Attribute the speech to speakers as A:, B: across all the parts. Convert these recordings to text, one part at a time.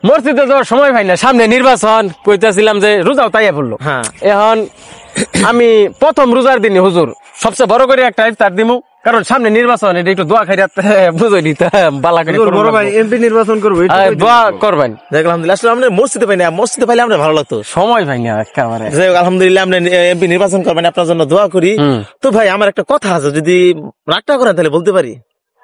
A: মসজিদে যাওয়ার সময় ভাই না, সামনে নির্বাচন, কইতাছিলাম যে রোজাও তাইয়া পড়লো।
B: হ্যাঁ
A: এখন আমি প্রথম রোজার দিনে হুজুর সবচেয়ে বড় করে একটা ইফতার দিমু, কারণ সামনে নির্বাচন, এটা একটু দোয়া খাইরাত বুঝই দিতে বালা করে
B: বড় ভাই এমপি নির্বাচন করবো,
A: দোয়া করবেন।
B: দেখ আলহামদুলিল্লাহ, আসলে আমরা মসজিদে পাই না, মসজিদে পাইলে আমরা ভালো লাগতো,
A: সময় ভাই না একেবারে।
B: যাই হোক আলহামদুলিল্লাহ আপনি এমপি নির্বাচন করবেন, আপনার জন্য দোয়া করি। তো ভাই আমার একটা কথা আছে, যদি রাগটা করেন তাহলে বলতে পারি?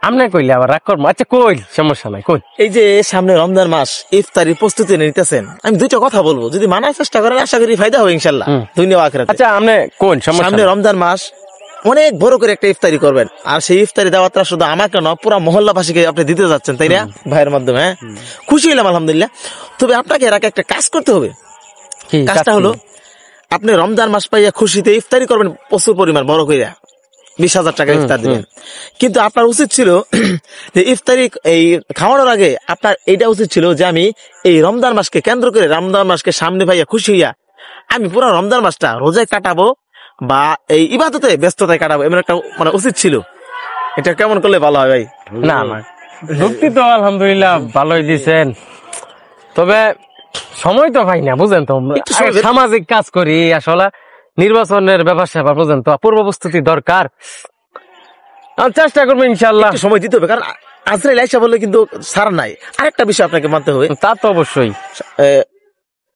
A: আমনে কইলে আবার রাগ করবো? আচ্ছা কইল, সমস্যা নাই, কই।
B: এই যে সামনে রমজান মাস, ইফতারি প্রস্তুতি নিতেছেন, আমি দুইটা কথা বলবো, যদি মানার চেষ্টা করেন আশা করি ফায়দা হবে ইনশাল্লাহ দুনিয়া ও আখিরাতে।
A: আচ্ছা আমনে কোন সমস্যা?
B: সামনে রমজান মাস, অনেক বড় করে একটা ইফতারি করবেন, আর সেই ইফতারি দাওয়াতটা শুধু আমাকে না পুরো মহল্লাবাসীকে আপনি দিতে যাচ্ছেন, তাই না ভাইয়ের মাধ্যমে? হ্যাঁ, খুশি হইলাম আলহামদুলিল্লাহ। তবে আপনাকে এর আগে একটা কাজ করতে হবে। কাজটা হলো, আপনি রমজান মাস পাইয়া খুশিতে ইফতারি করবেন প্রচুর পরিমাণ, বড় কইরা 20,000 টাকা ইফতার দিবেন। কিন্তু আপনার উচিত ছিল যে ইফতারি এই খাওয়ানোর আগে আপনার এইটা উচিত ছিল যে আমি এই রমজান মাসকে কেন্দ্র করে, রমজান মাসকে সামনে পাইয়া খুশি হইয়া আমি পুরো রমজান মাসটা রোজায় কাটাবো বা এই ইবাদতে ব্যস্ততায় কাটাবো, এমন একটা মানে উচিত ছিল। এটা কেমন করলে ভালো হয় ভাই?
A: না না, যুক্তি তো আলহামদুলিল্লাহ ভালোই দিছেন, তবে সময় তো ভাই না, বুঝেন তো, সামাজিক কাজ করি, আসলে নির্বাচনের ব্যাপার স্যাপার বুঝেন তো, পূর্ব প্রস্তুতি দরকার। চেষ্টা করবো ইনশাল্লাহ,
B: সময় দিতে হবে, কারণ আজরাইল আইসা বললে কিন্তু ছাড় নাই। আরেকটা বিষয় আপনাকে মানতে হবে,
A: তা তো অবশ্যই।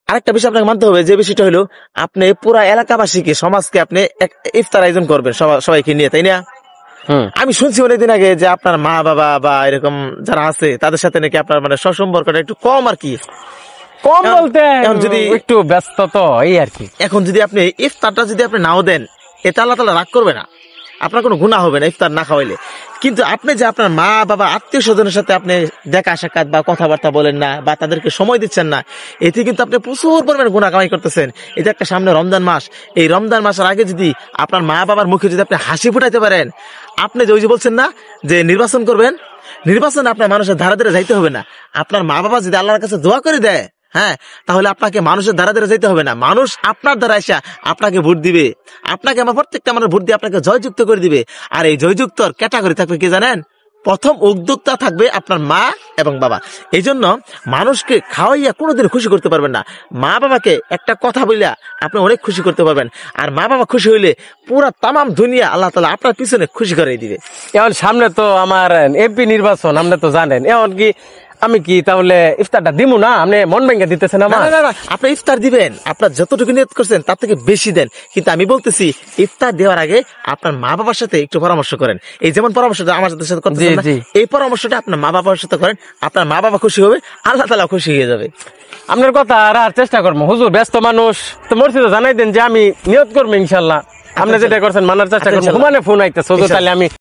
B: আরেকটা বিষয় আপনাকে মানতে হবে, যে বিষয়টা হলো আপনি পুরা এলাকাবাসীকে, সমাজকে আপনি ইফতার আয়োজন করবেন সবাইকে নিয়ে, তাই না? আমি শুনছি অনেকদিন আগে যে আপনার মা বাবা বা এরকম যারা আছে তাদের সাথে নাকি আপনার মানে সম্পর্কটা একটু কম, আর কি
A: কম বলতে যদি একটু ব্যস্ত তো এই আর কি।
B: এখন যদি আপনি ইফতারটা যদি আপনি নাও দেন, এটা আল্লাহ তাআলা রাগ করবে না, আপনার কোনো গুনাহ হবে না ইফতার না খাওয়াইলে। কিন্তু আপনি যে আপনার মা বাবা আত্মীয় স্বজনের সাথে আপনি দেখা সাক্ষাৎ বা কথাবার্তা বলেন না বা তাদেরকে সময় দিচ্ছেন না, এতে কিন্তু আপনি প্রচুর পরিমাণে গুনাহ কামাই করতেছেন। এটা একটা সামনে রমজান মাস, এই রমজান মাসের আগে যদি আপনার মা বাবার মুখে যদি আপনি হাসি ফুটাইতে পারেন, আপনি যে ওই যে বলছেন না যে নির্বাচন করবেন, নির্বাচনে আপনার মানুষের ধারে ধারে যাইতে হবে না। আপনার মা বাবা যদি আল্লাহর কাছে দোয়া করে দেয়, হ্যাঁ, তাহলে আপনাকে মানুষের দ্বারা দ্বারা যেতে হবে না, মানুষ আপনার দ্বারা এসে আপনাকে ভোট দিবে, আপনাকে আমার প্রত্যেকটা মানুষ ভোট দিয়ে আপনাকে জয়যুক্ত করে দিবে। আর এই জয়যুক্তর ক্যাটাগরি থাকবে কি জানেন? প্রথম উদ্যোক্তা থাকবে আপনার মা এবং বাবা। এই জন্য মানুষকে খাওয়াইয়া কোনোদিন খুশি করতে পারবেন না, মা বাবাকে একটা কথা বলিয়া আপনি অনেক খুশি করতে পারবেন। আর মা বাবা খুশি হইলে পুরা তামাম দুনিয়া আল্লাহ তাআলা আপনার পিছনে খুশি করে দিবে।
A: এখন সামনে তো আমার এমপি নির্বাচন, আপনি তো জানেন, এখন কি আমি কি তাহলে ইফতারটা দিমু না? আপনি মন ভেঙে দিতেছেন আমার?
B: না, আপনি ইফতার দিবেন, আপনার যতটুকু নিয়ত করছেন তার থেকে বেশি দেন। কিন্তু আমি বলতেছি ইফতার দেওয়ার আগে আপনার মা বাবার সাথে একটু পরামর্শ করেন। এই যেমন পরামর্শটা আমার সাথে করতেছেন না, এই পরামর্শটা আপনার মা বাবার সাথে করেন, আপনার মা বাবা খুশি হবে, আল্লাহ তাআলা খুশি হয়ে যাবে।
A: আপনার কথা আর চেষ্টা করবো হুজুর, ব্যস্ত মানুষ তো, মসজিদে জানাই দেন যে আমি নিয়ত করবো ইনশাল্লাহ। আপনি যেটা করছেন মানার চেষ্টা করবো। মানে ফোন আইতেছে, তাহলে আমি